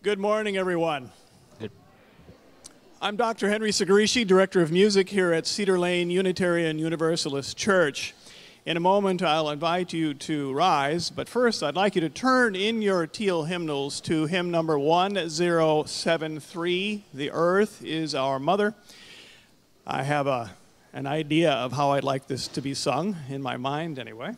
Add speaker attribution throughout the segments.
Speaker 1: Good morning, everyone.
Speaker 2: Good.
Speaker 1: I'm Dr. Henry Sagarishi, Director of Music here at Cedar Lane Unitarian Universalist Church. In a moment, I'll invite you to rise, but first, I'd like you to turn in your teal hymnals to hymn number 1073, The Earth is Our Mother. I have an idea of how I'd like this to be sung, in my mind anyway.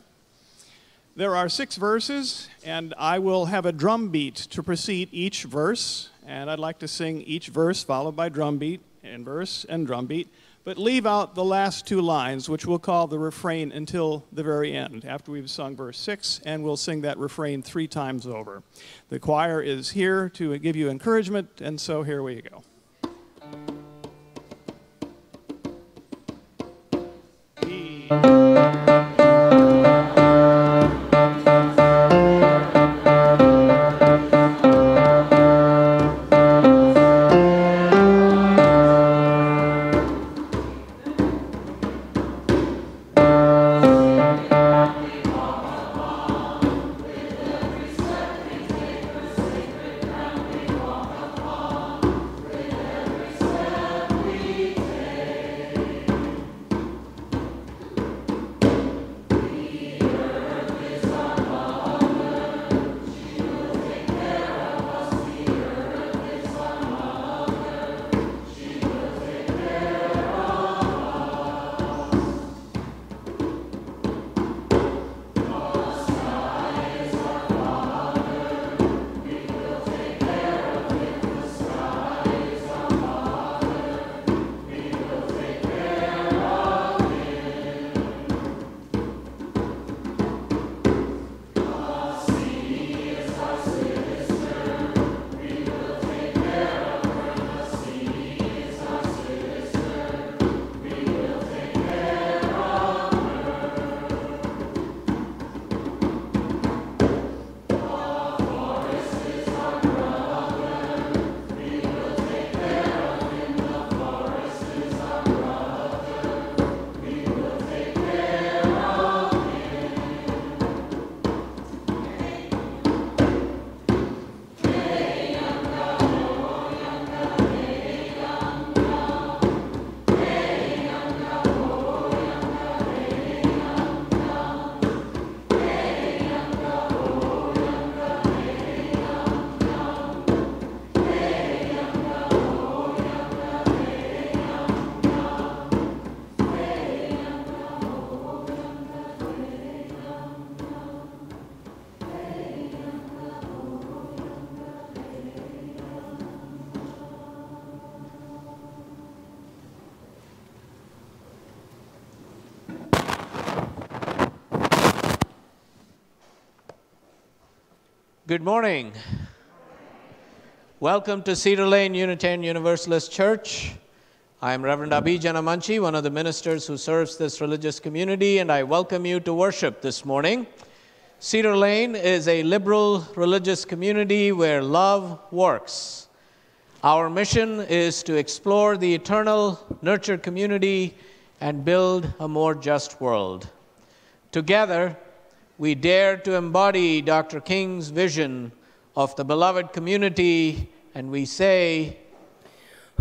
Speaker 1: There are 6 verses, and I will have a drum beat to precede each verse, and I'd like to sing each verse followed by drum beat and verse and drum beat, but leave out the last 2 lines, which we'll call the refrain until the very end, after we've sung verse 6, and we'll sing that refrain 3 times over. The choir is here to give you encouragement, and so here we go.
Speaker 2: Good morning. Welcome to Cedar Lane Unitarian Universalist Church. I am Reverend Abhi, Janamanchi, one of the ministers who serves this religious community, and I welcome you to worship this morning. Cedar Lane is a liberal religious community where love works. Our mission is to explore the eternal, nurture community, and build a more just world. Together, we dare to embody Dr. King's vision of the beloved community, and we say,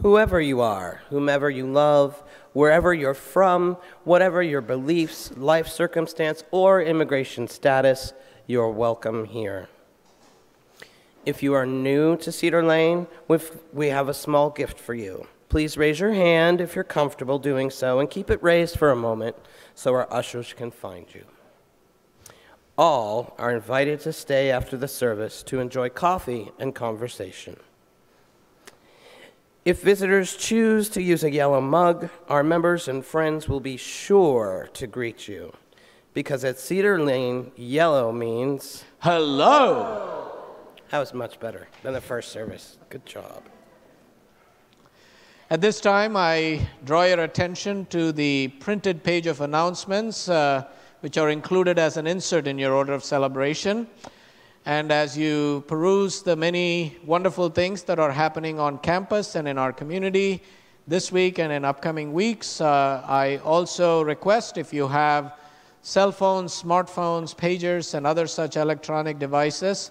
Speaker 3: whoever you are, whomever you love, wherever you're from, whatever your beliefs, life circumstance, or immigration status, you're welcome here. If you are new to Cedar Lane, we have a small gift for you. Please raise your hand if you're comfortable doing so, and keep it raised for a moment so our ushers can find you. All are invited to stay after the service to enjoy coffee and conversation. If visitors choose to use a yellow mug, our members and friends will be sure to greet you, because at Cedar Lane, yellow means
Speaker 2: hello.
Speaker 3: That was much better than the first service. Good job.
Speaker 2: At this time, I draw your attention to the printed page of announcements, which are included as an insert in your order of celebration. And as you peruse the many wonderful things that are happening on campus and in our community this week and in upcoming weeks, I also request, if you have cell phones, smartphones, pagers, and other such electronic devices,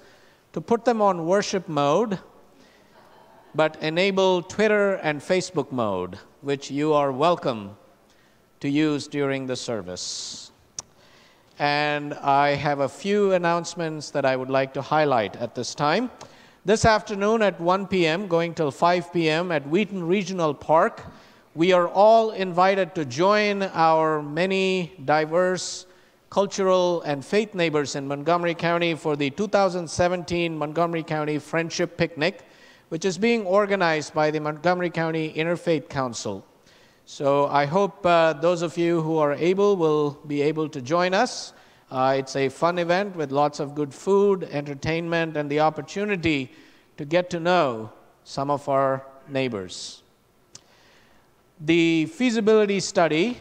Speaker 2: to put them on worship mode but enable Twitter and Facebook mode, which you are welcome to use during the service. And I have a few announcements that I would like to highlight at this time. This afternoon at 1 p.m., going till 5 p.m. at Wheaton Regional Park, we are all invited to join our many diverse cultural and faith neighbors in Montgomery County for the 2017 Montgomery County Friendship Picnic, which is being organized by the Montgomery County Interfaith Council. So I hope those of you who are able will be able to join us. It's a fun event with lots of good food, entertainment, and the opportunity to get to know some of our neighbors. The feasibility study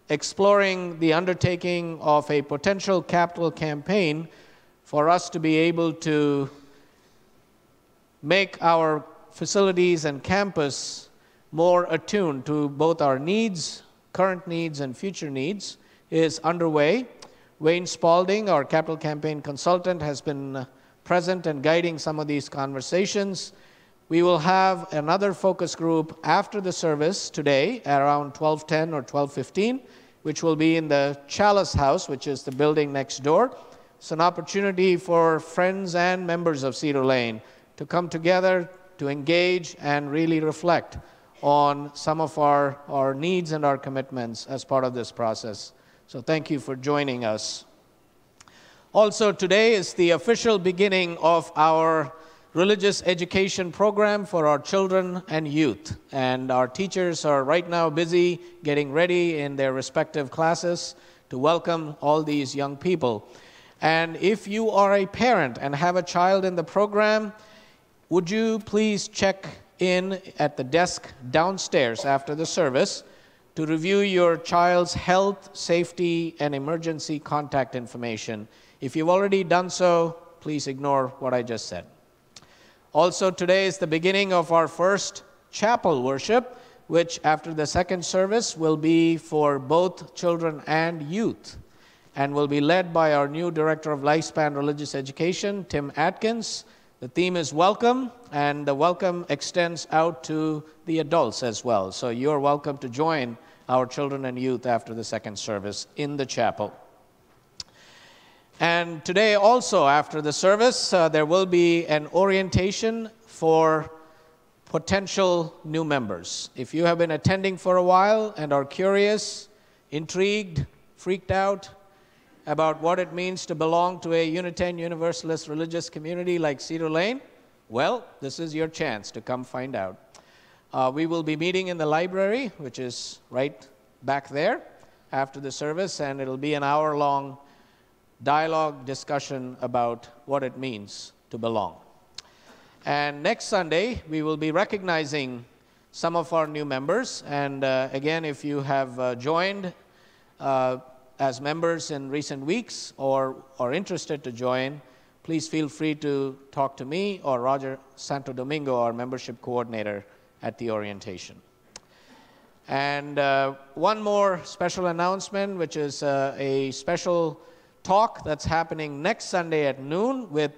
Speaker 2: exploring the undertaking of a potential capital campaign for us to be able to make our facilities and campus more attuned to both our needs, current needs, and future needs is underway. Wayne Spalding, our capital campaign consultant, has been present and guiding some of these conversations. We will have another focus group after the service today around 12:10 or 12:15, which will be in the Chalice House, which is the building next door. It's an opportunity for friends and members of Cedar Lane to come together, to engage, and really reflect on some of our needs and our commitments as part of this process. So thank you for joining us. Also, today is the official beginning of our religious education program for our children and youth. And our teachers are right now busy getting ready in their respective classes to welcome all these young people. And if you are a parent and have a child in the program, would you please check in at the desk downstairs after the service to review your child's health, safety, and emergency contact information. If you've already done so, please ignore what I just said. Also, today is the beginning of our first chapel worship, which after the second service will be for both children and youth, and will be led by our new Director of Lifespan Religious Education, Tim Atkins. The theme is welcome, and the welcome extends out to the adults as well. So you're welcome to join our children and youth after the second service in the chapel. And today also after the service, there will be an orientation for potential new members. If you have been attending for a while and are curious, intrigued, freaked out about what it means to belong to a Unitarian Universalist religious community like Cedar Lane, well, this is your chance to come find out. We will be meeting in the library, which is right back there after the service, and it'll be an hour-long dialogue discussion about what it means to belong. And next Sunday, we will be recognizing some of our new members. And again, if you have joined as members in recent weeks or are interested to join, please feel free to talk to me or Roger Santo Domingo, our membership coordinator, at the orientation. And one more special announcement, which is a special talk that's happening next Sunday at noon with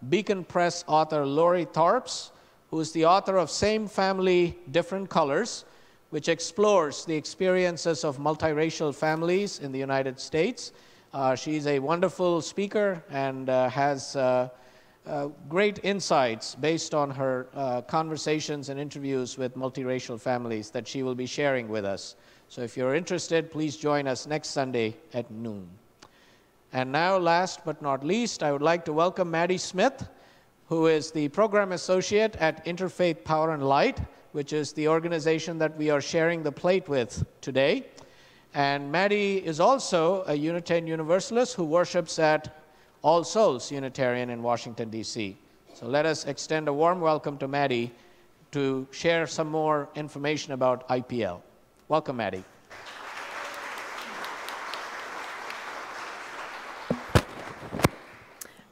Speaker 2: Beacon Press author Lori Tharps, who is the author of Same Family, Different Colors, which explores the experiences of multiracial families in the United States. She's a wonderful speaker and has great insights based on her conversations and interviews with multiracial families that she will be sharing with us. So if you're interested, please join us next Sunday at noon. And now, last but not least, I would like to welcome Maddie Smith, who is the Program Associate at Interfaith Power and Light, which is the organization that we are sharing the plate with today. And Maddie is also a Unitarian Universalist who worships at All Souls Unitarian in Washington, D.C. So let us extend a warm welcome to Maddie to share some more information about IPL. Welcome, Maddie.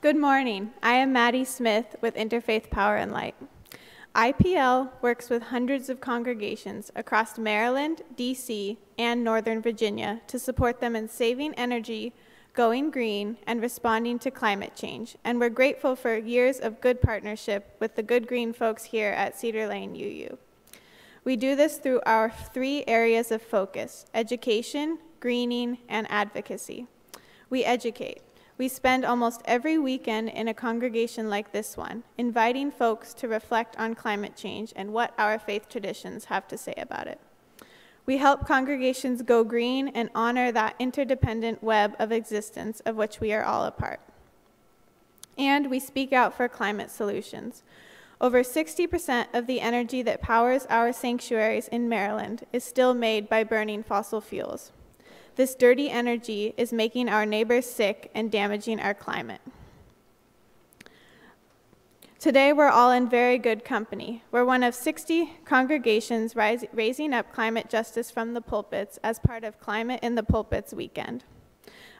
Speaker 4: Good morning. I am Maddie Smith with Interfaith Power and Light. IPL works with hundreds of congregations across Maryland, D.C., and Northern Virginia to support them in saving energy, going green, and responding to climate change. And we're grateful for years of good partnership with the good green folks here at Cedar Lane UU. We do this through our 3 areas of focus: education, greening, and advocacy. We educate. We spend almost every weekend in a congregation like this one, inviting folks to reflect on climate change and what our faith traditions have to say about it. We help congregations go green and honor that interdependent web of existence of which we are all a part. And we speak out for climate solutions. Over 60% of the energy that powers our sanctuaries in Maryland is still made by burning fossil fuels. This dirty energy is making our neighbors sick and damaging our climate. Today, we're all in very good company. We're one of 60 congregations raising up climate justice from the pulpits as part of Climate in the Pulpits weekend.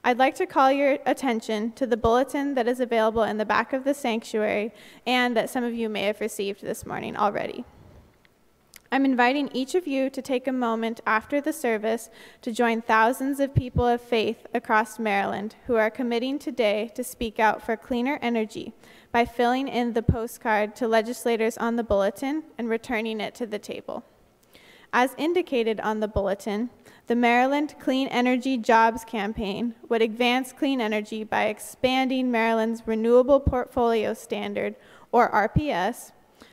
Speaker 4: I'd like to call your attention to the bulletin that is available in the back of the sanctuary and that some of you may have received this morning already. I'm inviting each of you to take a moment after the service to join thousands of people of faith across Maryland who are committing today to speak out for cleaner energy by filling in the postcard to legislators on the bulletin and returning it to the table. As indicated on the bulletin, the Maryland Clean Energy Jobs Campaign would advance clean energy by expanding Maryland's Renewable Portfolio Standard, or RPS,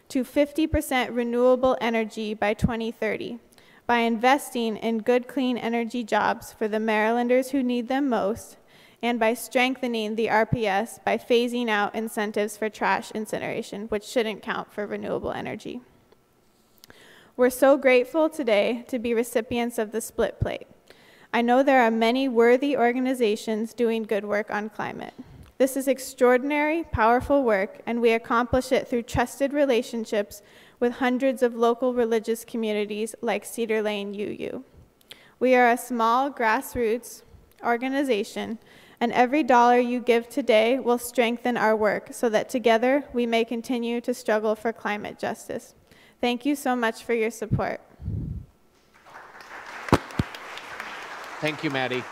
Speaker 4: to 50% renewable energy by 2030 by investing in good clean energy jobs for the Marylanders who need them most, and by strengthening the RPS by phasing out incentives for trash incineration, which shouldn't count for renewable energy. We're so grateful today to be recipients of the split plate. I know there are many worthy organizations doing good work on climate. This is extraordinary, powerful work, and we accomplish it through trusted relationships with hundreds of local religious communities like Cedar Lane UU. We are a small grassroots organization, and every dollar you give today will strengthen our work so that together we may continue to struggle for climate justice. Thank you so much for your support.
Speaker 2: Thank you, Maddie.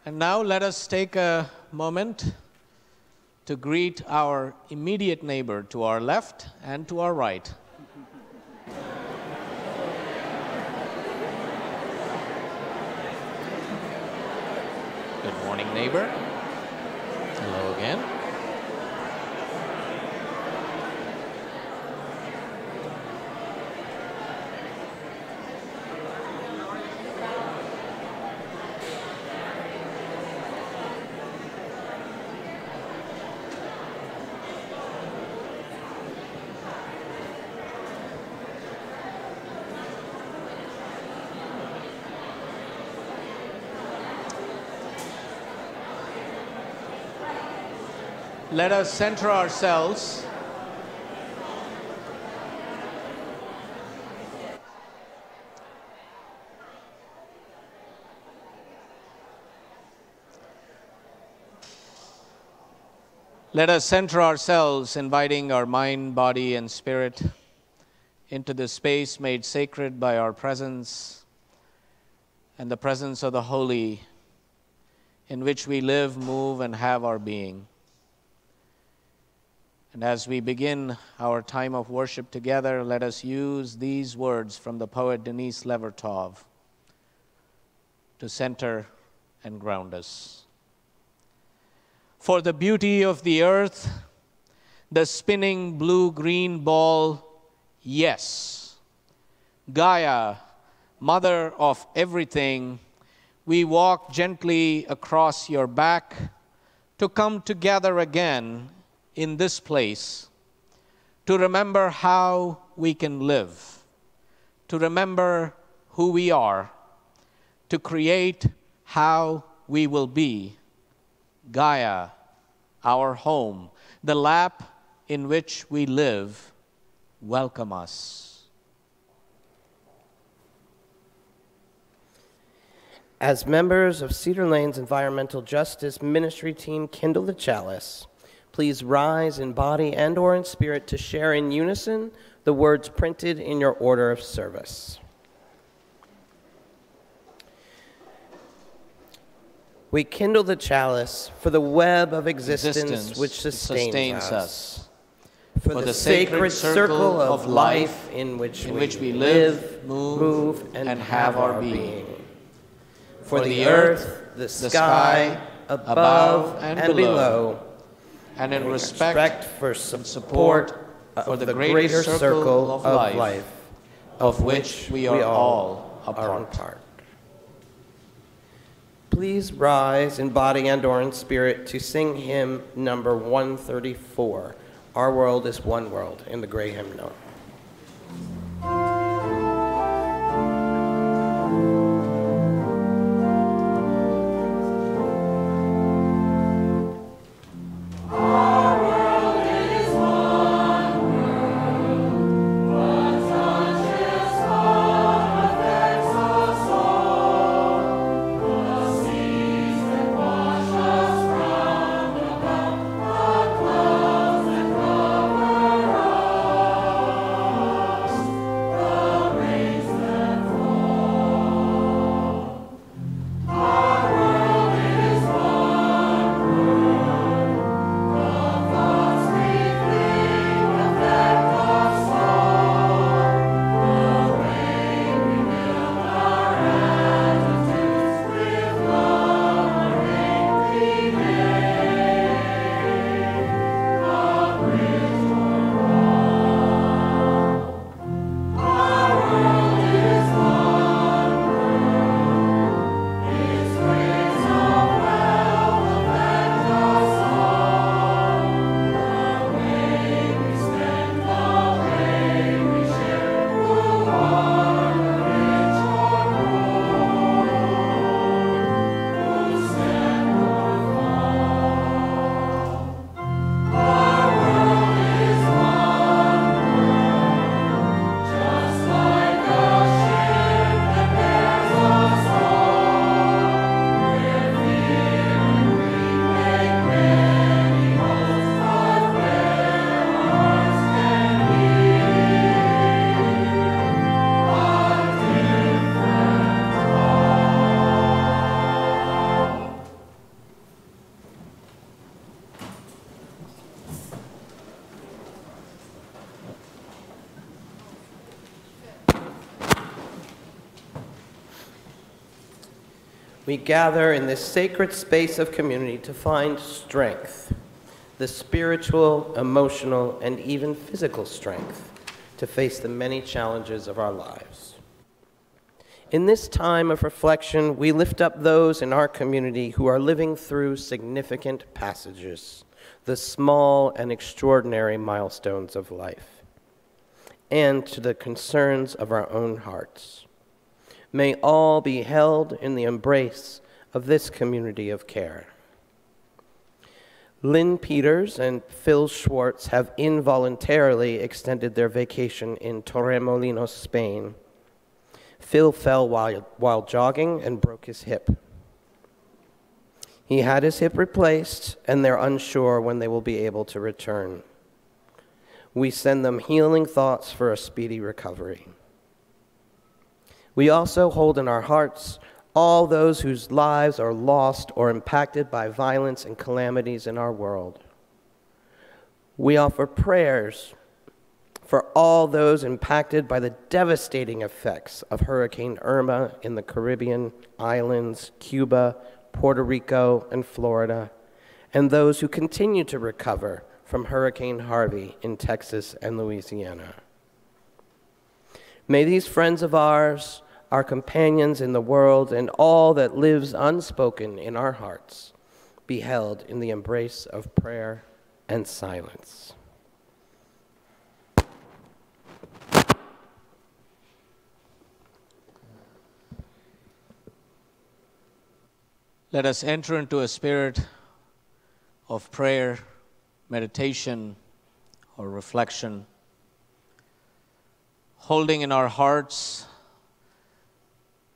Speaker 2: And now let us take a moment to greet our immediate neighbor to our left and to our right. Good morning, neighbor. Hello again. Let us center ourselves. Let us center ourselves, inviting our mind, body, and spirit into the space made sacred by our presence and the presence of the Holy, in which we live, move, and have our being. And as we begin our time of worship together, let us use these words from the poet Denise Levertov to center and ground us. For the beauty of the earth, the spinning blue-green ball, yes. Gaia, mother of everything, we walk gently across your back to come together again in this place, to remember how we can live, to remember who we are, to create how we will be. Gaia, our home, the lap in which we live, welcome us.
Speaker 3: As members of Cedar Lane's Environmental Justice Ministry team kindle the chalice, please rise in body and or in spirit to share in unison the words printed in your order of service. We kindle the chalice for the web of existence which sustains us. For the sacred circle of life in which we live, move, and have our being. For the earth, the sky, above and below,
Speaker 2: and in respect
Speaker 3: for support for the greater circle of life,
Speaker 2: of which we are all a part.
Speaker 3: Please rise in body and/or in spirit to sing hymn number 134, Our World is One World, in the gray hymnal. We gather in this sacred space of community to find strength, the spiritual, emotional, and even physical strength to face the many challenges of our lives. In this time of reflection, we lift up those in our community who are living through significant passages, the small and extraordinary milestones of life, and to the concerns of our own hearts. May all be held in the embrace of this community of care. Lynn Peters and Phil Schwartz have involuntarily extended their vacation in Torremolinos, Spain. Phil fell while jogging and broke his hip. He had his hip replaced, and they're unsure when they will be able to return. We send them healing thoughts for a speedy recovery. We also hold in our hearts all those whose lives are lost or impacted by violence and calamities in our world. We offer prayers for all those impacted by the devastating effects of Hurricane Irma in the Caribbean islands, Cuba, Puerto Rico, and Florida, and those who continue to recover from Hurricane Harvey in Texas and Louisiana. May these friends of ours, our companions in the world, and all that lives unspoken in our hearts, be held in the embrace of prayer and silence.
Speaker 2: Let us enter into a spirit of prayer, meditation, or reflection, holding in our hearts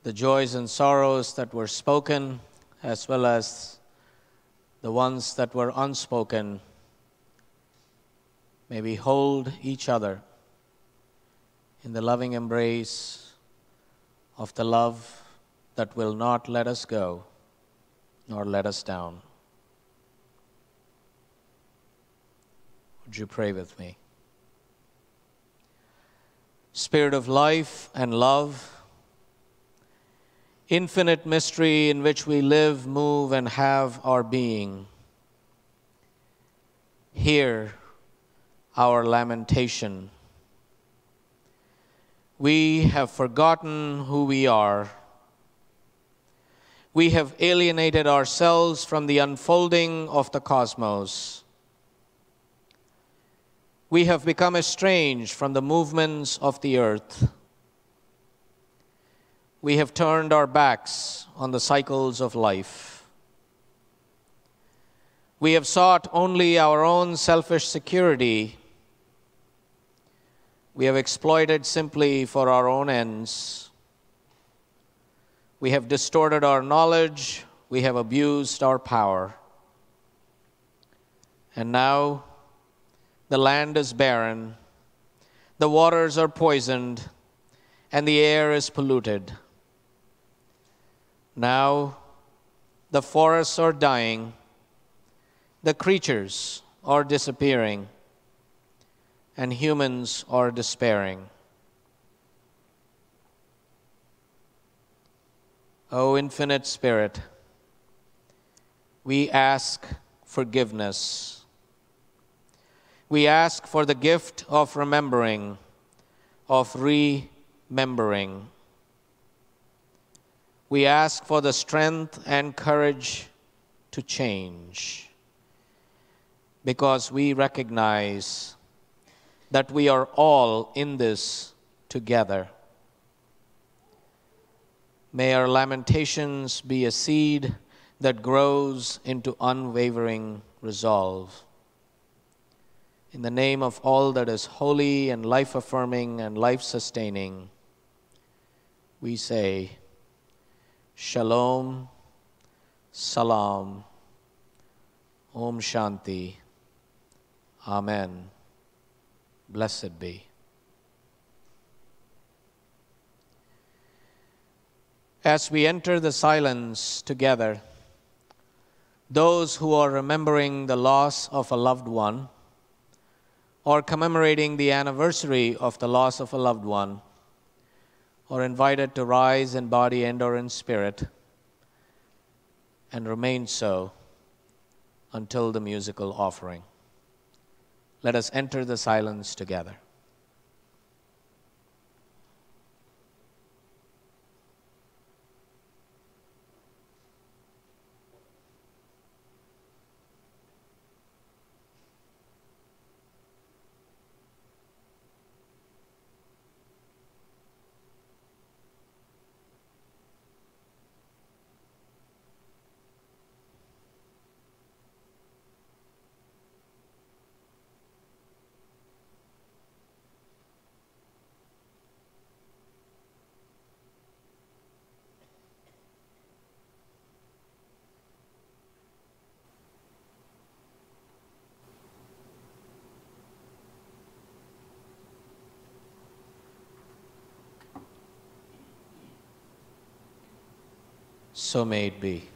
Speaker 2: the joys and sorrows that were spoken, as well as the ones that were unspoken. May we hold each other in the loving embrace of the love that will not let us go, nor let us down. Would you pray with me? Spirit of life and love, infinite mystery in which we live, move, and have our being, hear our lamentation. We have forgotten who we are. We have alienated ourselves from the unfolding of the cosmos. We have become estranged from the movements of the earth. We have turned our backs on the cycles of life. We have sought only our own selfish security. We have exploited simply for our own ends. We have distorted our knowledge. We have abused our power. And now the land is barren, the waters are poisoned, and the air is polluted. Now the forests are dying, the creatures are disappearing, and humans are despairing. O infinite Spirit, we ask forgiveness. We ask for the gift of remembering, of remembering. We ask for the strength and courage to change, because we recognize that we are all in this together. May our lamentations be a seed that grows into unwavering resolve. In the name of all that is holy and life-affirming and life-sustaining, we say, Shalom, Salam, Om Shanti, Amen. Blessed be. As we enter the silence together, those who are remembering the loss of a loved one or commemorating the anniversary of the loss of a loved one are invited to rise in body and/or in spirit and remain so until the musical offering. Let us enter the silence together. So may it be.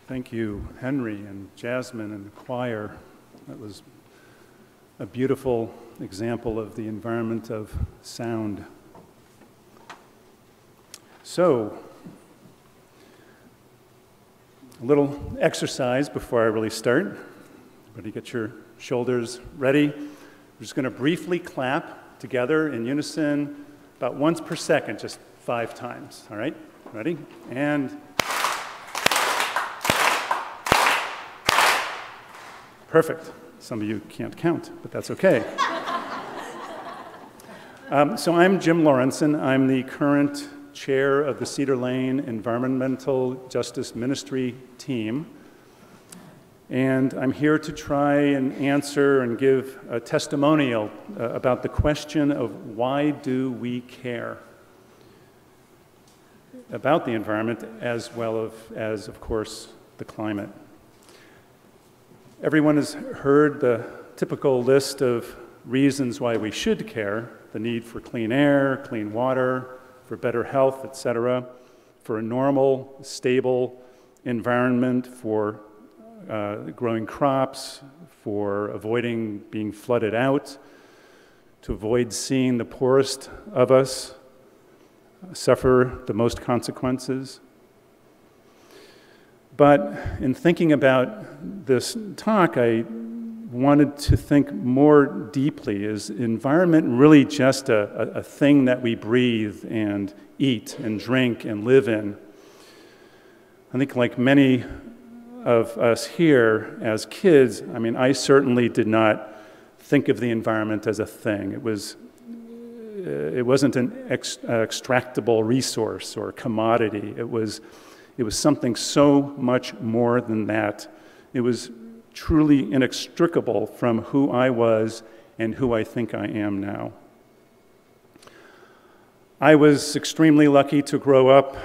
Speaker 5: Thank you, Henry and Jasmine and the choir. That was a beautiful example of the environment of sound. So, a little exercise before I really start. Everybody get your shoulders ready. We're just going to briefly clap together in unison about once per second, just 5 times. All right? Ready? And perfect. Some of you can't count, but that's okay. So I'm Jim Lawrenson. I'm the current chair of the Cedar Lane Environmental Justice Ministry team. And I'm here to try and answer and give a testimonial about the question of why do we care about the environment as well as, of course, the climate. Everyone has heard the typical list of reasons why we should care: the need for clean air, clean water, for better health, etc., for a normal, stable environment, for growing crops, for avoiding being flooded out, to avoid seeing the poorest of us suffer the most consequences. But in thinking about this talk, I wanted to think more deeply. Is environment really just a thing that we breathe and eat and drink and live in? I think like many of us here as kids, I mean, I certainly did not think of the environment as a thing. It wasn't an extractable resource or commodity. It was something so much more than that. It was truly inextricable from who I was and who I think I am now. I was extremely lucky to grow up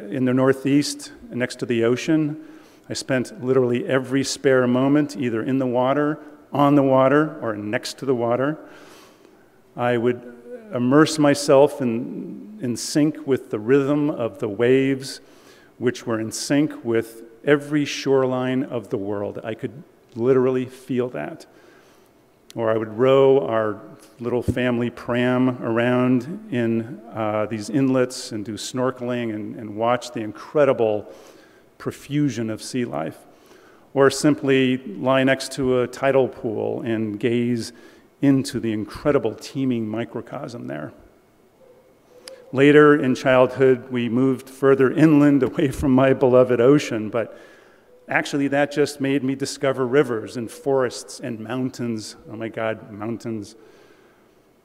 Speaker 5: in the Northeast next to the ocean. I spent literally every spare moment either in the water, on the water, or next to the water. I would immerse myself in sync with the rhythm of the waves, which were in sync with every shoreline of the world. I could literally feel that. Or I would row our little family pram around in these inlets and do snorkeling and watch the incredible profusion of sea life. Or simply lie next to a tidal pool and gaze into the incredible teeming microcosm there. Later in childhood, we moved further inland away from my beloved ocean, but actually that just made me discover rivers and forests and mountains. Oh my God, mountains.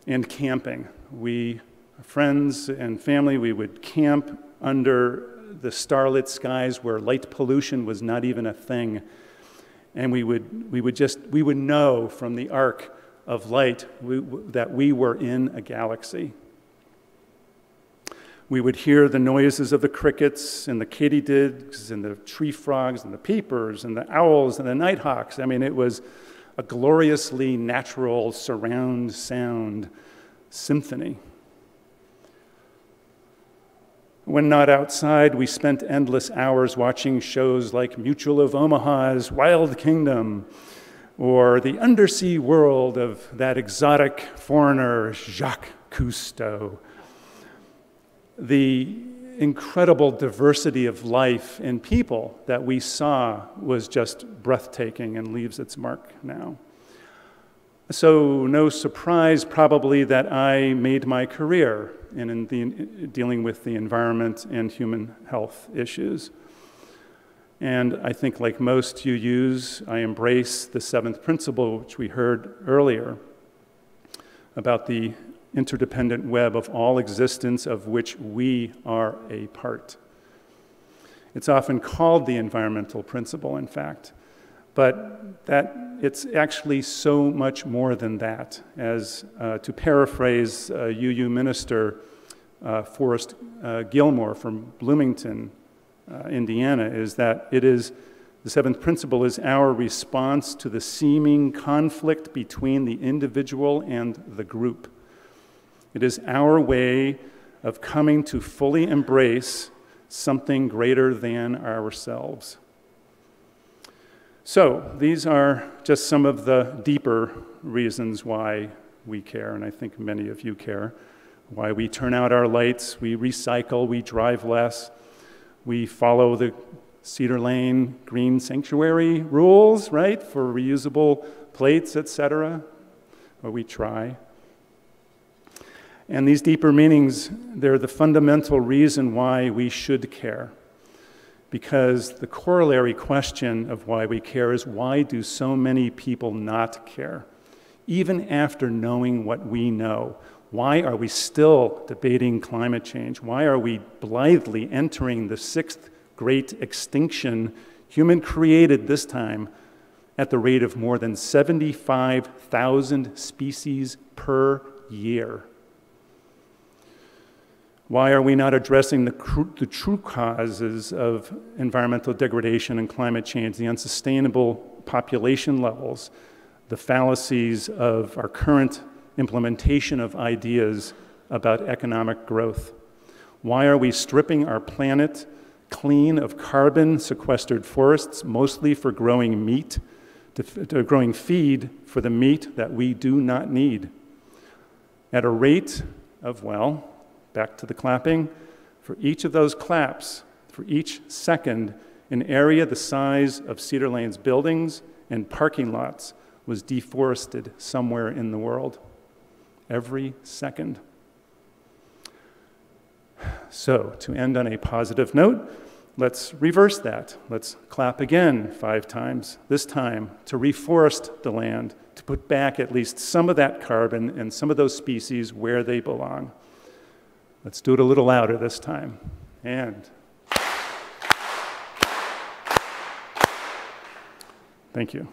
Speaker 5: And camping. We, friends and family, we would camp under the starlit skies where light pollution was not even a thing. And we would know from the arc of light that we were in a galaxy. We would hear the noises of the crickets and the katydids and the tree frogs and the peepers and the owls and the nighthawks. I mean, it was a gloriously natural surround sound symphony. When not outside, we spent endless hours watching shows like Mutual of Omaha's Wild Kingdom, or the undersea world of that exotic foreigner, Jacques Cousteau. The incredible diversity of life and people that we saw was just breathtaking and leaves its mark now. So no surprise probably that I made my career in dealing with the environment and human health issues. And I think like most UUs, I embrace the 7th principle, which we heard earlier, about the interdependent web of all existence of which we are a part. It's often called the environmental principle, in fact, but that it's actually so much more than that. As to paraphrase UU minister Forrest Gilmore from Bloomington, Indiana, is that it is the 7th principle is our response to the seeming conflict between the individual and the group. It is our way of coming to fully embrace something greater than ourselves. So these are just some of the deeper reasons why we care, and I think many of you care. Why we turn out our lights, we recycle, we drive less, we follow the Cedar Lane Green Sanctuary rules, right, for reusable plates, etc., or we try. And these deeper meanings, they're the fundamental reason why we should care. Because the corollary question of why we care is, why do so many people not care? Even after knowing what we know, why are we still debating climate change? Why are we blithely entering the sixth great extinction, human-created this time, at the rate of more than 75,000 species per year? Why are we not addressing the true causes of environmental degradation and climate change, the unsustainable population levels, the fallacies of our current implementation of ideas about economic growth? Why are we stripping our planet clean of carbon, sequestered forests, mostly for growing meat, to growing feed for the meat that we do not need? At a rate of, well, back to the clapping, for each of those claps, for each second, an area the size of Cedar Lane's buildings and parking lots was deforested somewhere in the world. Every second. So, to end on a positive note, let's reverse that. Let's clap again 5 times, this time to reforest the land, to put back at least some of that carbon and some of those species where they belong. Let's do it a little louder this time. And thank you.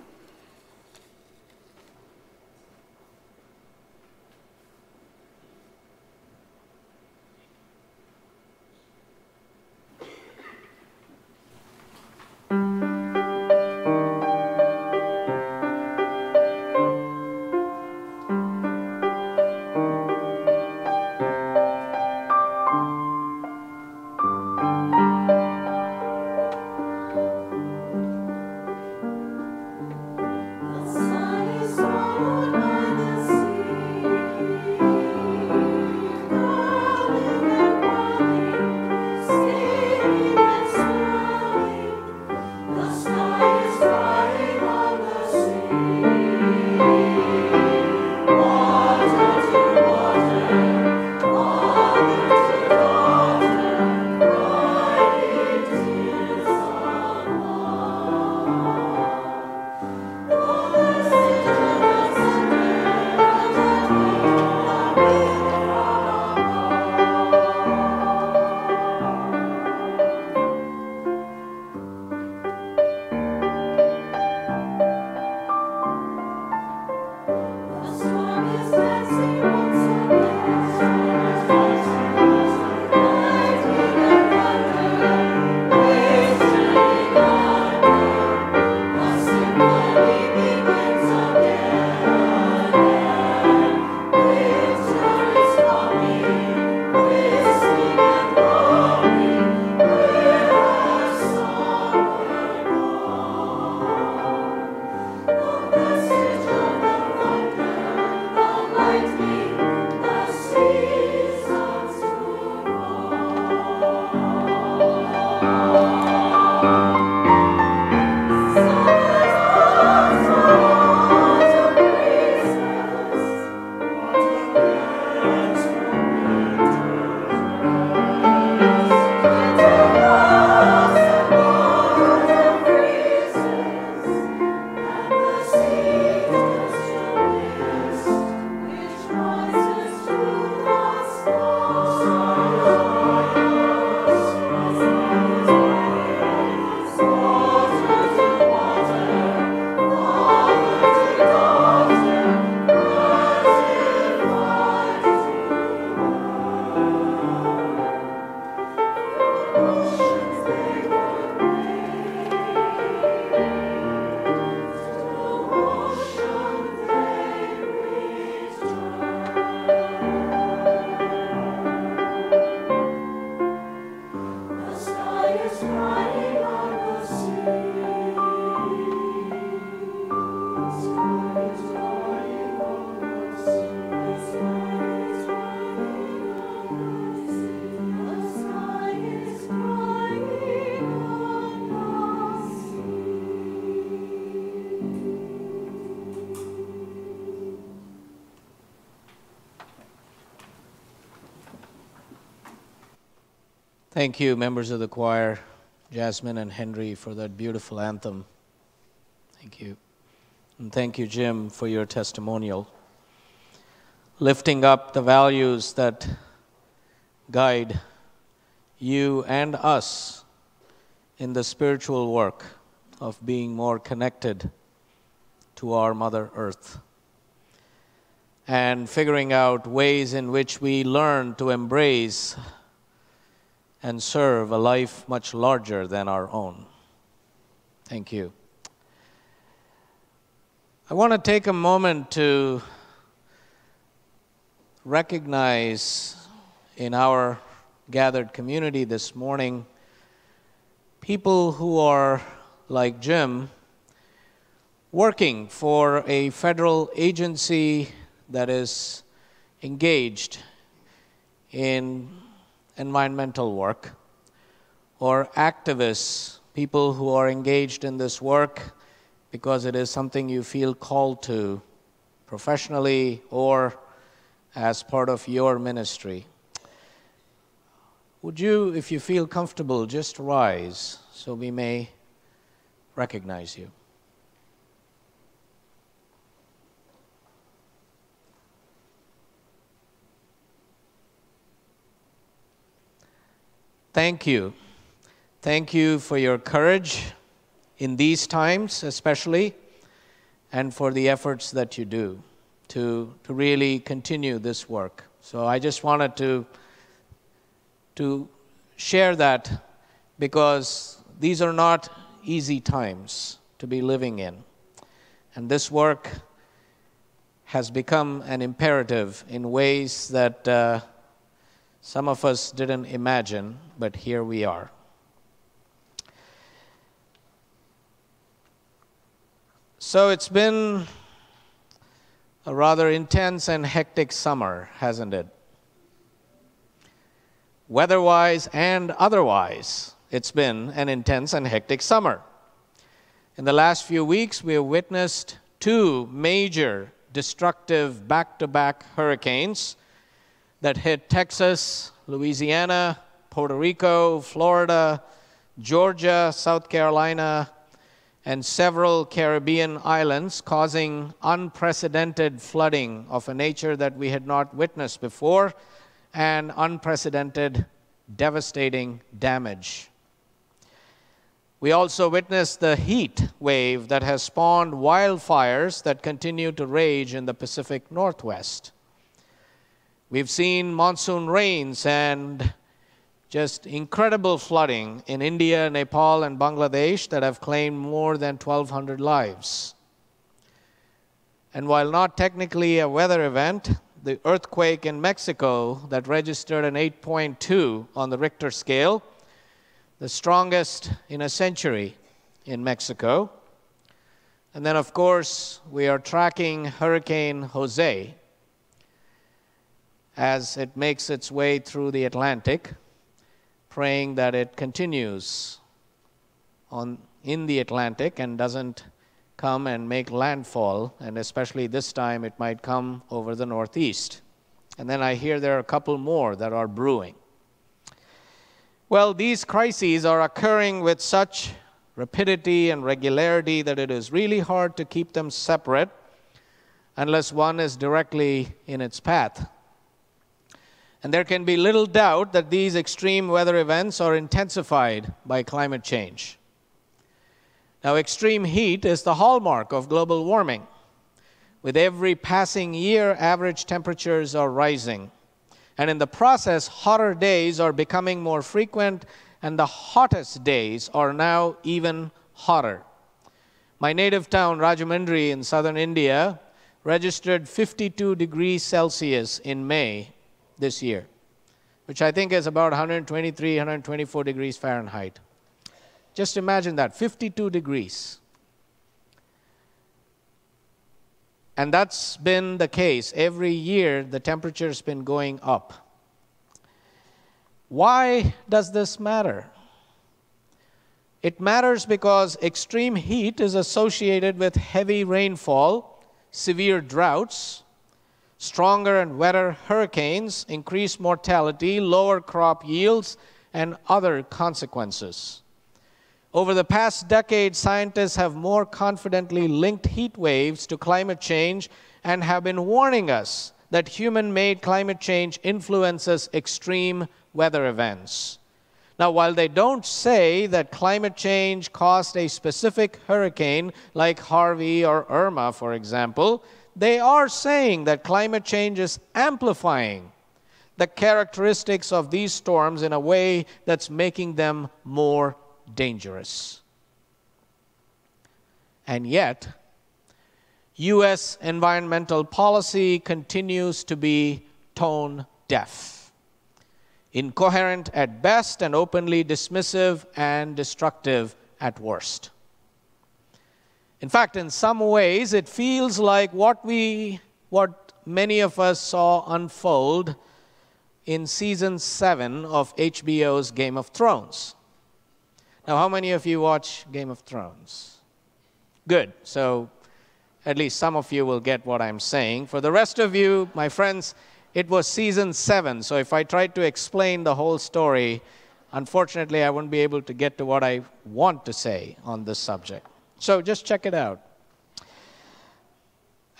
Speaker 2: Thank you, members of the choir, Jasmine and Henry, for that beautiful anthem. Thank you. And thank you, Jim, for your testimonial, lifting up the values that guide you and us in the spiritual work of being more connected to our Mother Earth, and figuring out ways in which we learn to embrace and serve a life much larger than our own. Thank you. I want to take a moment to recognize in our gathered community this morning people who are, like Jim, working for a federal agency that is engaged in environmental work, or activists, people who are engaged in this work because it is something you feel called to professionally or as part of your ministry. Would you, if you feel comfortable, just rise so we may recognize you? Thank you. Thank you for your courage in these times especially, and for the efforts that you do to really continue this work. So I just wanted to share that, because these are not easy times to be living in. And this work has become an imperative in ways that some of us didn't imagine, but here we are. So it's been a rather intense and hectic summer, hasn't it? Weather-wise and otherwise, it's been an intense and hectic summer. In the last few weeks, we have witnessed two major destructive back-to-back hurricanes that hit Texas, Louisiana, Puerto Rico, Florida, Georgia, South Carolina, and several Caribbean islands, causing unprecedented flooding of a nature that we had not witnessed before, and unprecedented, devastating damage. We also witnessed the heat wave that has spawned wildfires that continue to rage in the Pacific Northwest. We've seen monsoon rains and just incredible flooding in India, Nepal, and Bangladesh that have claimed more than 1,200 lives. And while not technically a weather event, the earthquake in Mexico that registered an 8.2 on the Richter scale, the strongest in a century in Mexico. And then, of course, we are tracking Hurricane Jose as it makes its way through the Atlantic, praying that it continues in the Atlantic and doesn't come and make landfall, and especially this time it might come over the Northeast. And then I hear there are a couple more that are brewing. Well, these crises are occurring with such rapidity and regularity that it is really hard to keep them separate unless one is directly in its path. And there can be little doubt that these extreme weather events are intensified by climate change. Now, extreme heat is the hallmark of global warming. With every passing year, average temperatures are rising. And in the process, hotter days are becoming more frequent, and the hottest days are now even hotter. My native town, Rajahmundry in southern India, registered 52 degrees Celsius in May this year, which I think is about 123, 124 degrees Fahrenheit. Just imagine that, 52 degrees. And that's been the case. Every year, the temperature's been going up. Why does this matter? It matters because extreme heat is associated with heavy rainfall, severe droughts, stronger and wetter hurricanes, increased mortality, lower crop yields, and other consequences. Over the past decade, scientists have more confidently linked heat waves to climate change and have been warning us that human-made climate change influences extreme weather events. Now, while they don't say that climate change caused a specific hurricane like Harvey or Irma, for example, they are saying that climate change is amplifying the characteristics of these storms in a way that's making them more dangerous. And yet, U.S. environmental policy continues to be tone deaf, incoherent at best, and openly dismissive and destructive at worst. In fact, in some ways, it feels like what many of us saw unfold in season 7 of HBO's Game of Thrones. Now, how many of you watch Game of Thrones? Good. So at least some of you will get what I'm saying. For the rest of you, my friends, it was season 7. So if I tried to explain the whole story, unfortunately, I wouldn't be able to get to what I want to say on this subject. So just check it out.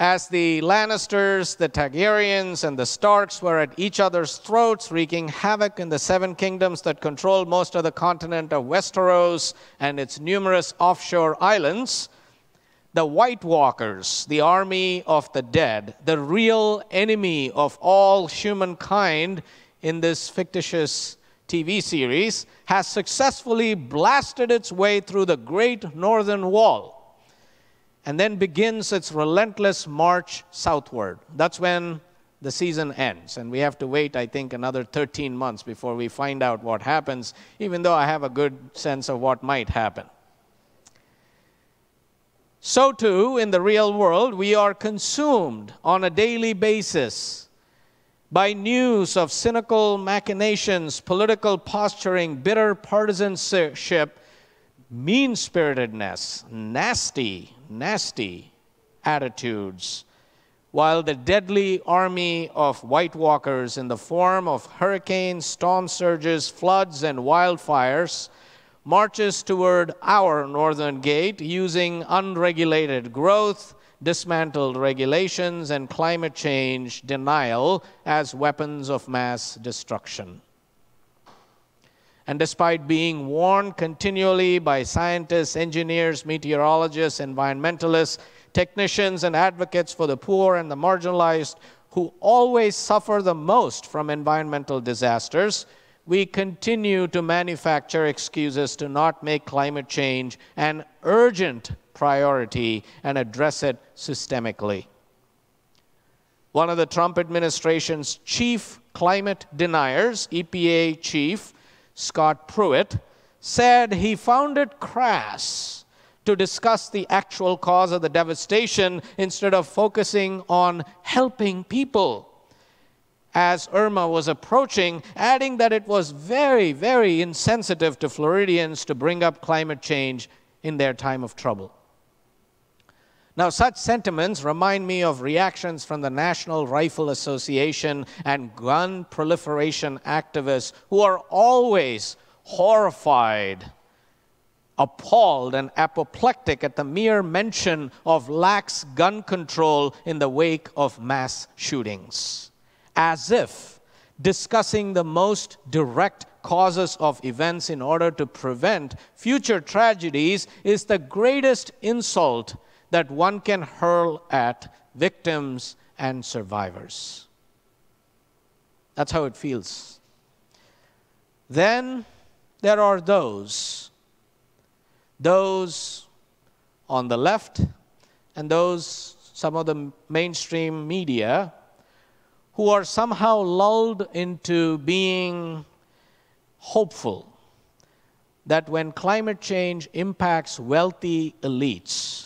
Speaker 2: As the Lannisters, the Targaryens, and the Starks were at each other's throats, wreaking havoc in the 7 kingdoms that control most of the continent of Westeros and its numerous offshore islands, the White Walkers, the army of the dead, the real enemy of all humankind in this fictitious TV series, has successfully blasted its way through the Great Northern Wall and then begins its relentless march southward. That's when the season ends. And we have to wait, I think, another 13 months before we find out what happens, even though I have a good sense of what might happen. So too, in the real world, we are consumed on a daily basis by news of cynical machinations, political posturing, bitter partisanship, mean-spiritedness, nasty attitudes, while the deadly army of White Walkers in the form of hurricanes, storm surges, floods, and wildfires marches toward our northern gate using unregulated growth, dismantled regulations, and climate change denial as weapons of mass destruction. And despite being warned continually by scientists, engineers, meteorologists, environmentalists, technicians, and advocates for the poor and the marginalized, who always suffer the most from environmental disasters, we continue to manufacture excuses to not make climate change an urgent priority and address it systemically. One of the Trump administration's chief climate deniers, EPA chief Scott Pruitt, said he found it crass to discuss the actual cause of the devastation instead of focusing on helping people as Irma was approaching, adding that it was very, very insensitive to Floridians to bring up climate change in their time of trouble. Now, such sentiments remind me of reactions from the National Rifle Association and gun proliferation activists who are always horrified, appalled, and apoplectic at the mere mention of lax gun control in the wake of mass shootings, as if discussing the most direct causes of events in order to prevent future tragedies is the greatest insult that one can hurl at victims and survivors. That's how it feels. Then there are those on the left and some of the mainstream media who are somehow lulled into being hopeful that when climate change impacts wealthy elites,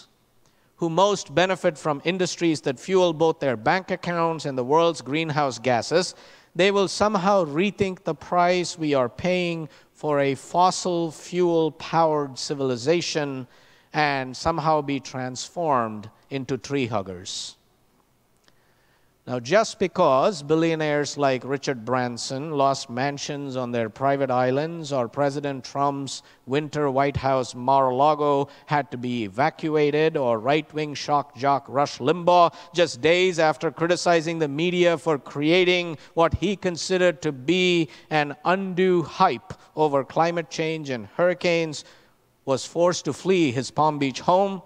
Speaker 2: who most benefit from industries that fuel both their bank accounts and the world's greenhouse gases, they will somehow rethink the price we are paying for a fossil fuel-powered civilization and somehow be transformed into tree huggers. Now, just because billionaires like Richard Branson lost mansions on their private islands, or President Trump's winter White House Mar-a-Lago had to be evacuated, or right-wing shock jock Rush Limbaugh, just days after criticizing the media for creating what he considered to be an undue hype over climate change and hurricanes, was forced to flee his Palm Beach home,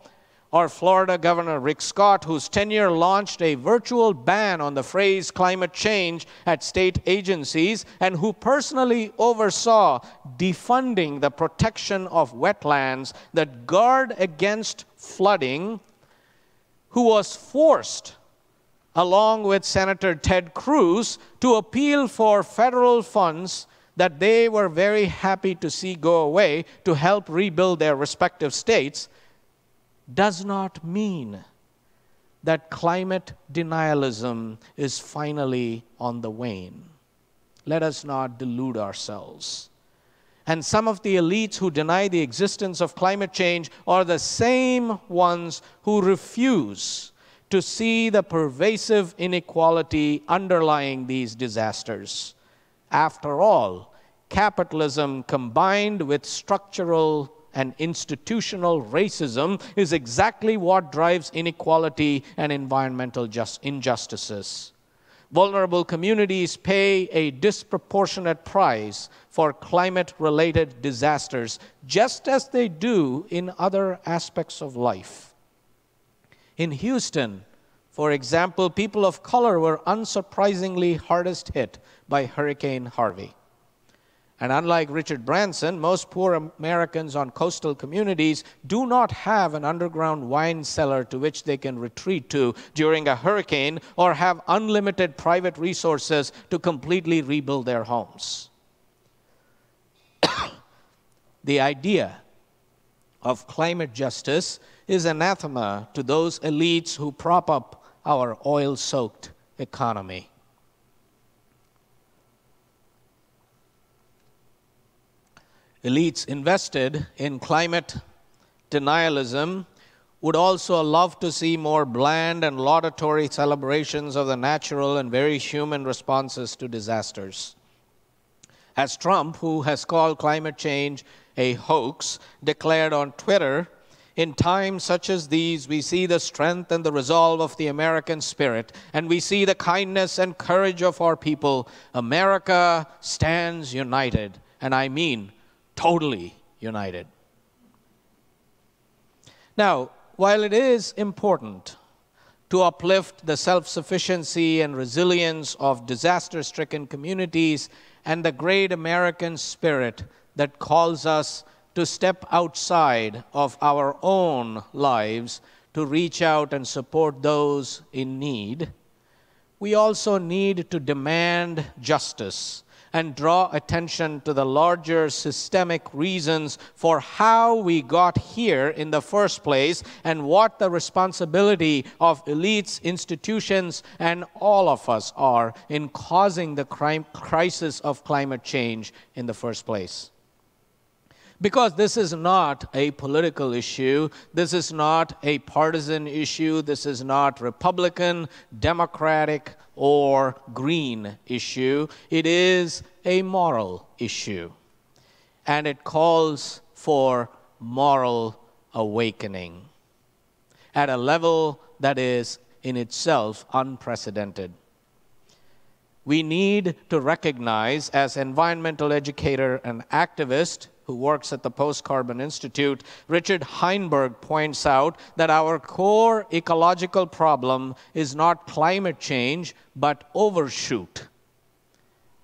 Speaker 2: or Florida Governor Rick Scott, whose tenure launched a virtual ban on the phrase climate change at state agencies, and who personally oversaw defunding the protection of wetlands that guard against flooding, who was forced, along with Senator Ted Cruz, to appeal for federal funds that they were very happy to see go away to help rebuild their respective states, does not mean that climate denialism is finally on the wane. Let us not delude ourselves. And some of the elites who deny the existence of climate change are the same ones who refuse to see the pervasive inequality underlying these disasters. After all, capitalism combined with structural and institutional racism is exactly what drives inequality and environmental injustices. Vulnerable communities pay a disproportionate price for climate-related disasters, just as they do in other aspects of life. In Houston, for example, people of color were unsurprisingly hardest hit by Hurricane Harvey. And unlike Richard Branson, most poor Americans on coastal communities do not have an underground wine cellar to which they can retreat to during a hurricane, or have unlimited private resources to completely rebuild their homes. The idea of climate justice is anathema to those elites who prop up our oil-soaked economy. Elites invested in climate denialism would also love to see more bland and laudatory celebrations of the natural and very human responses to disasters. As Trump, who has called climate change a hoax, declared on Twitter, "In times such as these, we see the strength and the resolve of the American spirit, and we see the kindness and courage of our people. America stands united," and I mean totally united. Now, while it is important to uplift the self-sufficiency and resilience of disaster-stricken communities and the great American spirit that calls us to step outside of our own lives to reach out and support those in need, we also need to demand justice and draw attention to the larger systemic reasons for how we got here in the first place, and what the responsibility of elites, institutions, and all of us are in causing the crisis of climate change in the first place. Because this is not a political issue, this is not a partisan issue, this is not Republican, Democratic, or Green issue. It is a moral issue. And it calls for moral awakening at a level that is in itself unprecedented. We need to recognize, as environmental educator and activist who works at the Post-Carbon Institute, Richard Heinberg points out that our core ecological problem is not climate change, but overshoot.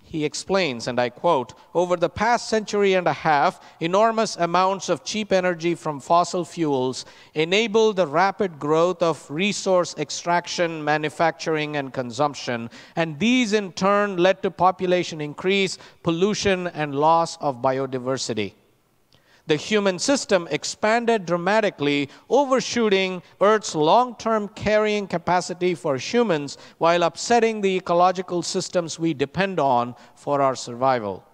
Speaker 2: He explains, and I quote, "Over the past century and a half, enormous amounts of cheap energy from fossil fuels enabled the rapid growth of resource extraction, manufacturing, and consumption, and these in turn led to population increase, pollution, and loss of biodiversity. The human system expanded dramatically, overshooting Earth's long-term carrying capacity for humans while upsetting the ecological systems we depend on for our survival.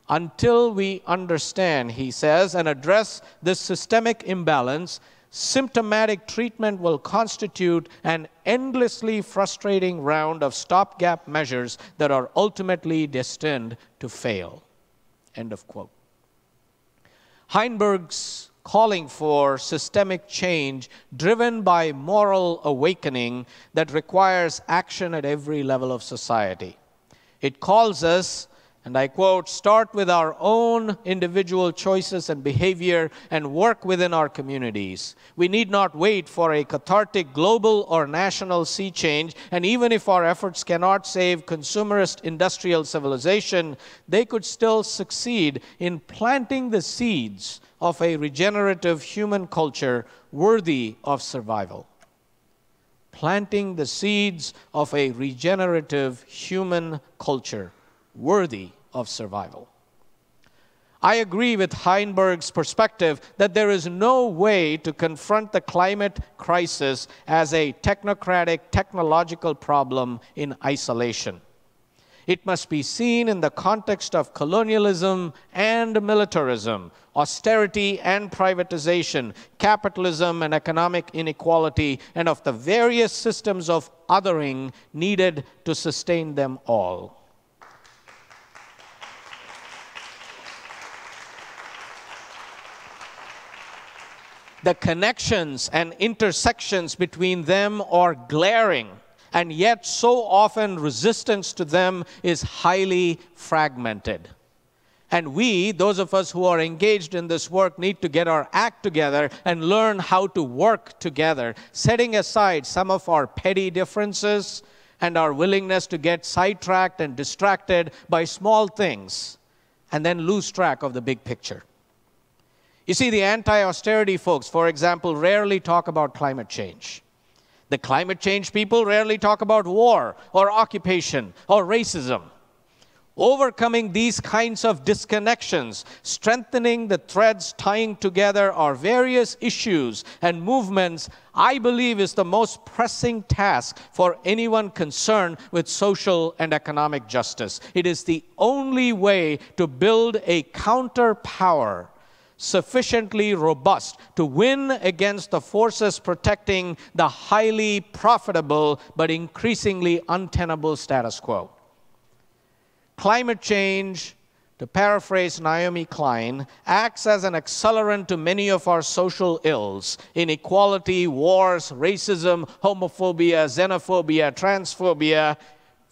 Speaker 2: Until we understand," he says, "and address this systemic imbalance, symptomatic treatment will constitute an endlessly frustrating round of stopgap measures that are ultimately destined to fail. End of quote. Heinberg's calling for systemic change driven by moral awakening that requires action at every level of society. It calls us, and I quote, start with our own individual choices and behavior and work within our communities. We need not wait for a cathartic global or national sea change, and even if our efforts cannot save consumerist industrial civilization, they could still succeed in planting the seeds of a regenerative human culture worthy of survival. Planting the seeds of a regenerative human culture worthy of survival. I agree with Heinberg's perspective that there is no way to confront the climate crisis as a technocratic, technological problem in isolation. It must be seen in the context of colonialism and militarism, austerity and privatization, capitalism and economic inequality, and of the various systems of othering needed to sustain them all. The connections and intersections between them are glaring, and yet so often resistance to them is highly fragmented. And we, those of us who are engaged in this work, need to get our act together and learn how to work together, setting aside some of our petty differences and our willingness to get sidetracked and distracted by small things and then lose track of the big picture. You see, the anti-austerity folks, for example, rarely talk about climate change. The climate change people rarely talk about war or occupation or racism. Overcoming these kinds of disconnections, strengthening the threads tying together our various issues and movements, I believe is the most pressing task for anyone concerned with social and economic justice. It is the only way to build a counterpower sufficiently robust to win against the forces protecting the highly profitable but increasingly untenable status quo. Climate change, to paraphrase Naomi Klein, acts as an accelerant to many of our social ills: inequality, wars, racism, homophobia, xenophobia, transphobia,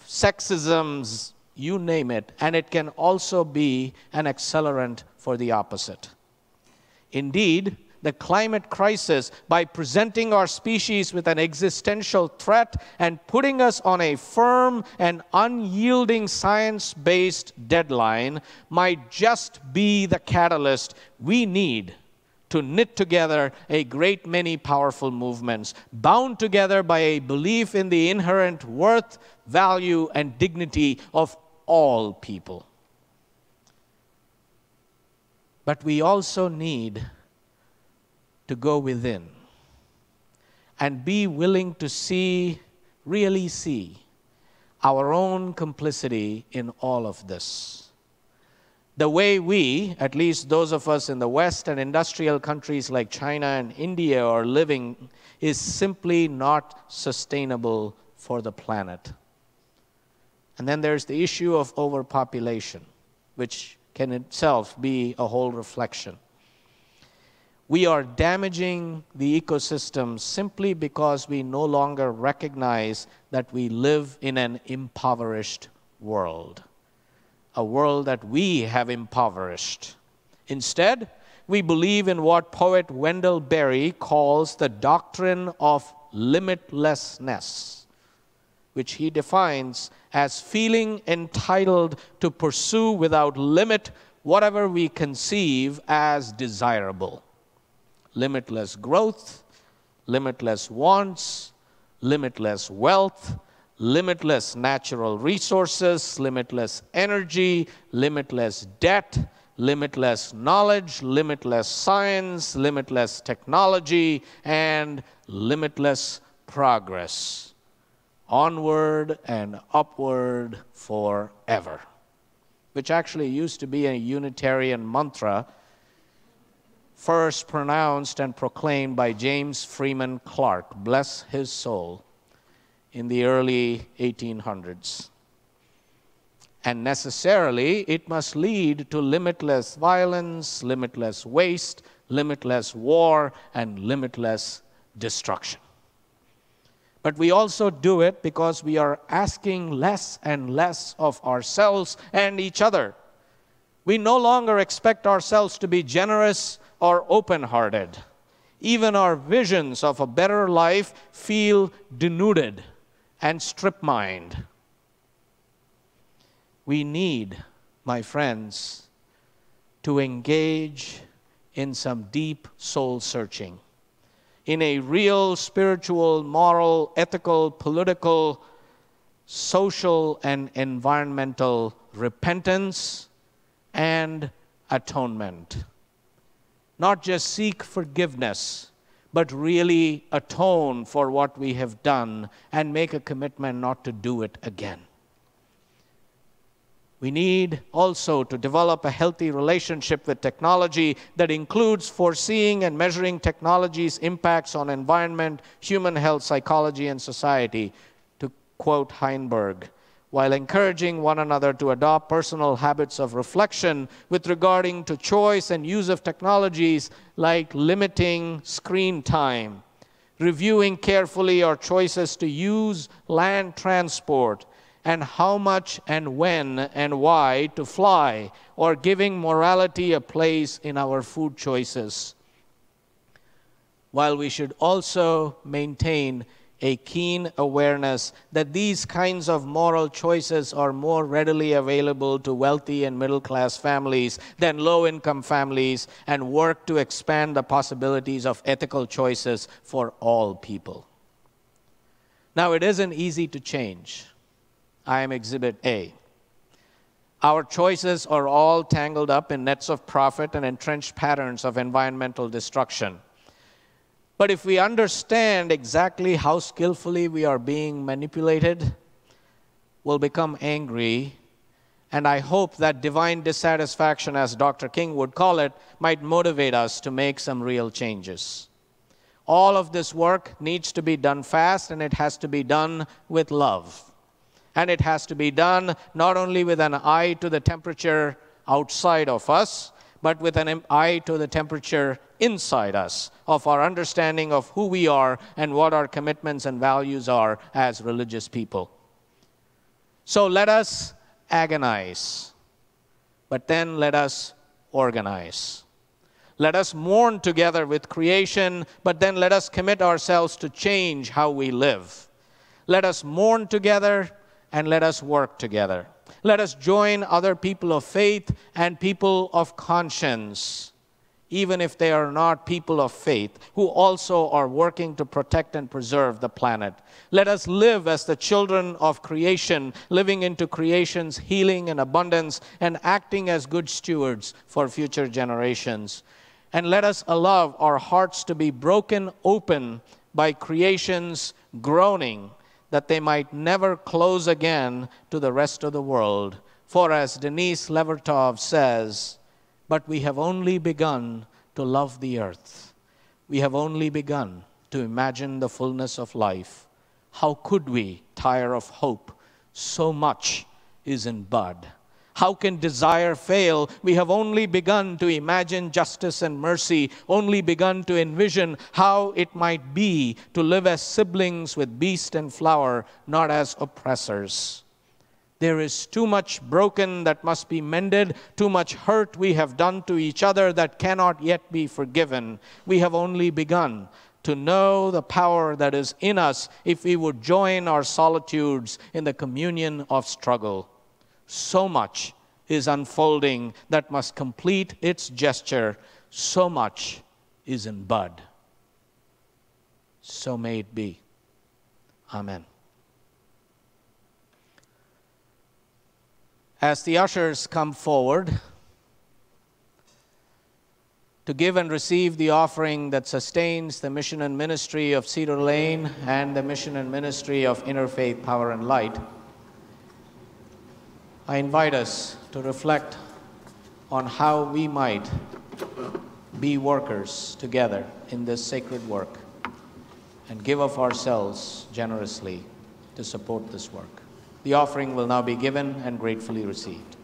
Speaker 2: sexism, you name it. And it can also be an accelerant for the opposite. Indeed, the climate crisis, by presenting our species with an existential threat and putting us on a firm and unyielding science-based deadline, might just be the catalyst we need to knit together a great many powerful movements, bound together by a belief in the inherent worth, value, and dignity of all people. But we also need to go within and be willing to really see our own complicity in all of this. The way we, at least those of us in the West and industrial countries like China and India, are living is simply not sustainable for the planet. And then there's the issue of overpopulation, which can itself be a whole reflection. We are damaging the ecosystem simply because we no longer recognize that we live in an impoverished world, a world that we have impoverished. Instead, we believe in what poet Wendell Berry calls the doctrine of limitlessness, which he defines as feeling entitled to pursue without limit whatever we conceive as desirable. Limitless growth, limitless wants, limitless wealth, limitless natural resources, limitless energy, limitless debt, limitless knowledge, limitless science, limitless technology, and limitless progress. Onward and upward forever, which actually used to be a Unitarian mantra first pronounced and proclaimed by James Freeman Clarke, bless his soul, in the early 1800s. And necessarily, it must lead to limitless violence, limitless waste, limitless war, and limitless destruction. But we also do it because we are asking less and less of ourselves and each other. We no longer expect ourselves to be generous or open-hearted. Even our visions of a better life feel denuded and strip-mined. We need, my friends, to engage in some deep soul-searching, in a real spiritual, moral, ethical, political, social, and environmental repentance and atonement. Not just seek forgiveness, but really atone for what we have done and make a commitment not to do it again. We need also to develop a healthy relationship with technology that includes foreseeing and measuring technology's impacts on environment, human health, psychology, and society, to quote Heinberg, while encouraging one another to adopt personal habits of reflection with regarding to choice and use of technologies like limiting screen time, reviewing carefully our choices to use land transport, and how much and when and why to fly, or giving morality a place in our food choices. While we should also maintain a keen awareness that these kinds of moral choices are more readily available to wealthy and middle-class families than low-income families, and work to expand the possibilities of ethical choices for all people. Now, it isn't easy to change. I am Exhibit A. Our choices are all tangled up in nets of profit and entrenched patterns of environmental destruction. But if we understand exactly how skillfully we are being manipulated, we'll become angry, and I hope that divine dissatisfaction, as Dr. King would call it, might motivate us to make some real changes. All of this work needs to be done fast, and it has to be done with love. And it has to be done not only with an eye to the temperature outside of us, but with an eye to the temperature inside us, of our understanding of who we are and what our commitments and values are as religious people. So let us agonize, but then let us organize. Let us mourn together with creation, but then let us commit ourselves to change how we live. Let us mourn together, and let us work together. Let us join other people of faith and people of conscience, even if they are not people of faith, who also are working to protect and preserve the planet. Let us live as the children of creation, living into creation's healing and abundance, and acting as good stewards for future generations. And let us allow our hearts to be broken open by creation's groaning, that they might never close again to the rest of the world. For as Denise Levertov says, but we have only begun to love the earth. We have only begun to imagine the fullness of life. How could we tire of hope? So much is in bud. How can desire fail? We have only begun to imagine justice and mercy, only begun to envision how it might be to live as siblings with beast and flower, not as oppressors. There is too much broken that must be mended, too much hurt we have done to each other that cannot yet be forgiven. We have only begun to know the power that is in us if we would join our solitudes in the communion of struggle. So much is unfolding that must complete its gesture. So much is in bud. So may it be. Amen. As the ushers come forward to give and receive the offering that sustains the mission and ministry of Cedar Lane and the mission and ministry of Interfaith Power and Light, I invite us to reflect on how we might be workers together in this sacred work and give of ourselves generously to support this work. The offering will now be given and gratefully received.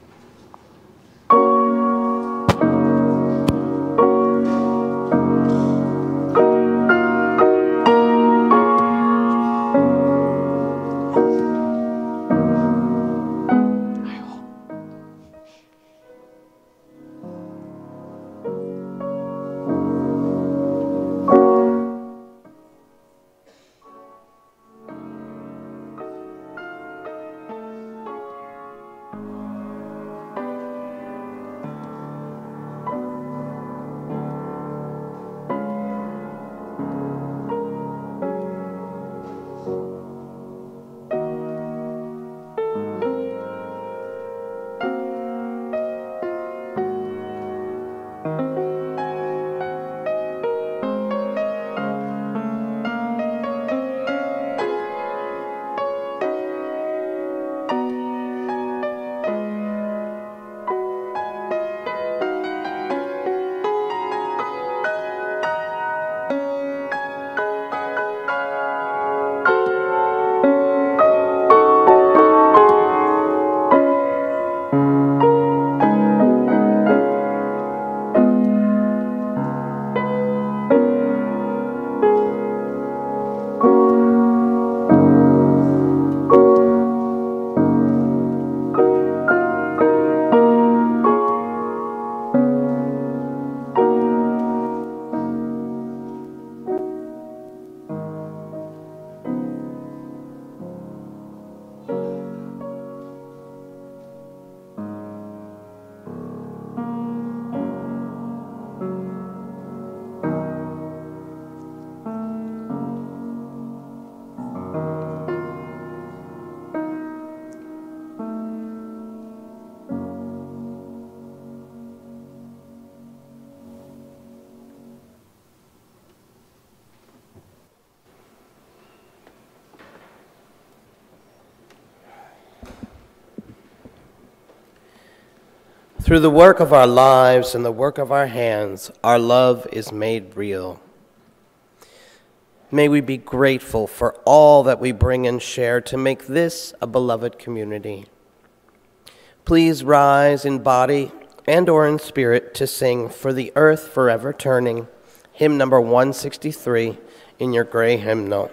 Speaker 3: Through the work of our lives and the work of our hands, our love is made real. May we be grateful for all that we bring and share to make this a beloved community. Please rise in body and or in spirit to sing For the Earth Forever Turning, hymn number 163 in your gray hymnal.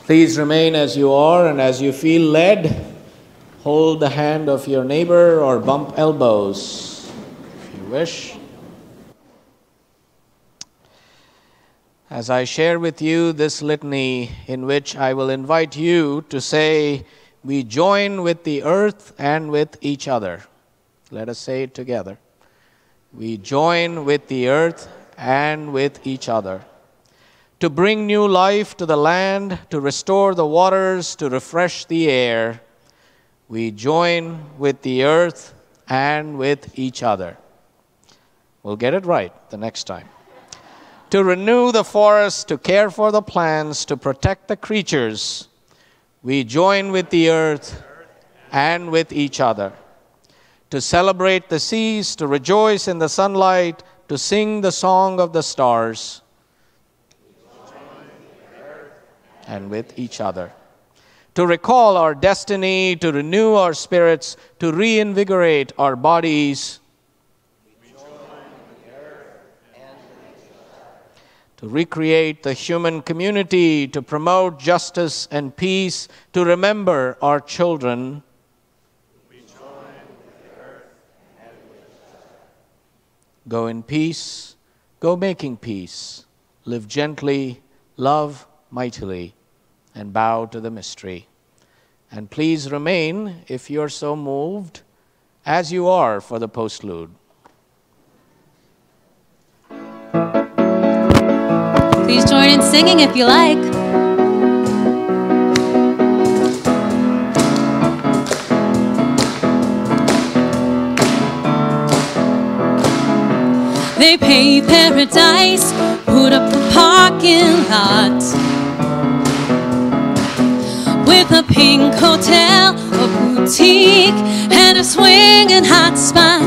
Speaker 2: Please remain as you are, and as you feel led, hold the hand of your neighbor or bump elbows if you wish. as I share with you this litany in which I will invite you to say, we join with the earth and with each other. Let us say it together. We join with the earth and with each other. To bring new life to the land, to restore the waters, to refresh the air, we join with the earth and with each other. We'll get it right the next time. To renew the forest, to care for the plants, to protect the creatures, we join with the earth and with each other. To celebrate the seas, to rejoice in the sunlight, to sing the song of the stars, and with each other. To recall our destiny, to renew our spirits, to reinvigorate our bodies, to recreate the human community, to promote justice and peace, to remember our children. Go in peace, go making peace, live gently, love mightily, and bow to the mystery. And please remain, if you're so moved, as you are for the postlude.
Speaker 6: Please join in singing if you like. They paved paradise, put up a parking lot with a pink hotel, a boutique, and a swinging hot spot.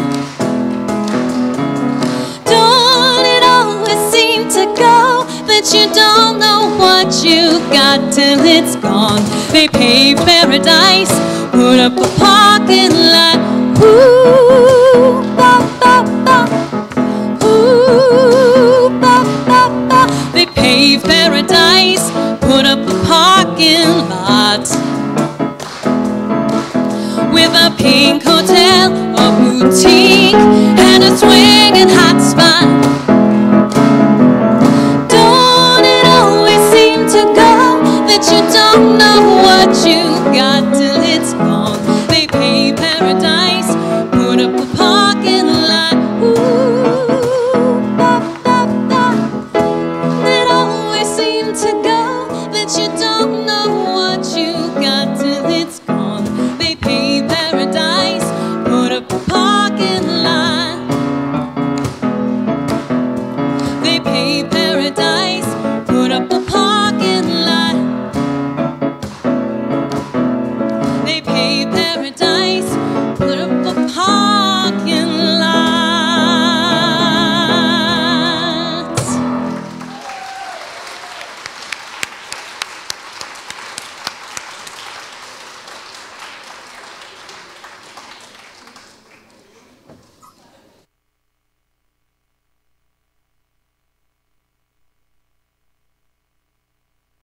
Speaker 6: Don't it always seem to go that you don't know what you got till it's gone? They paved paradise, put up a parking lot. Ooh, ba, ba, ba. Ooh, ba, ba, ba. They paved paradise, put up a parking lot with a pink hotel, a boutique, and a swinging hot spot. Don't it always seem to go that you don't know what you got till it's gone? They paved paradise, put up a parking lot. Ooh, ba, ba, ba. It always seemed to go that you don't know